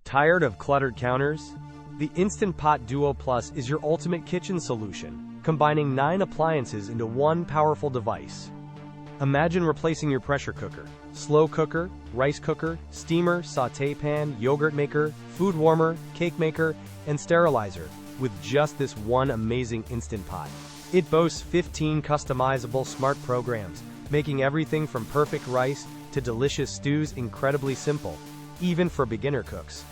Tired of cluttered counters? The Instant Pot Duo Plus is your ultimate kitchen solution, combining 9 appliances into one powerful device. Imagine replacing your pressure cooker, slow cooker, rice cooker, steamer, sauté pan, yogurt maker, food warmer, cake maker, and sterilizer with just this one amazing Instant Pot. It boasts 15 customizable smart programs, making everything from perfect rice to delicious stews incredibly simple, even for beginner cooks.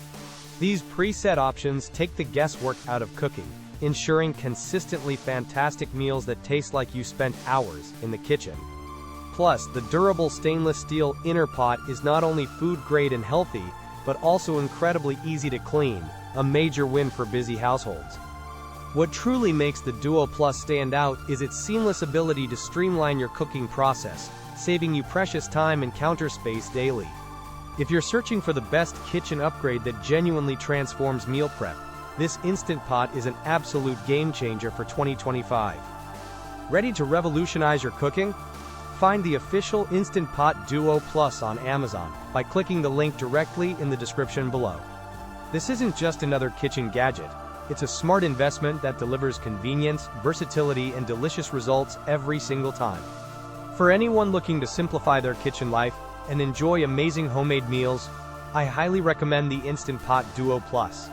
These preset options take the guesswork out of cooking, ensuring consistently fantastic meals that taste like you spent hours in the kitchen. Plus, the durable stainless steel inner pot is not only food grade and healthy, but also incredibly easy to clean, a major win for busy households. What truly makes the Duo Plus stand out is its seamless ability to streamline your cooking process, saving you precious time and counter space daily. If you're searching for the best kitchen upgrade that genuinely transforms meal prep, this Instant Pot is an absolute game changer for 2025. Ready to revolutionize your cooking? Find the official Instant Pot Duo Plus on Amazon by clicking the link directly in the description below. This isn't just another kitchen gadget. It's a smart investment that delivers convenience, versatility, and delicious results every single time. For anyone looking to simplify their kitchen life and enjoy amazing homemade meals, I highly recommend the Instant Pot Duo Plus.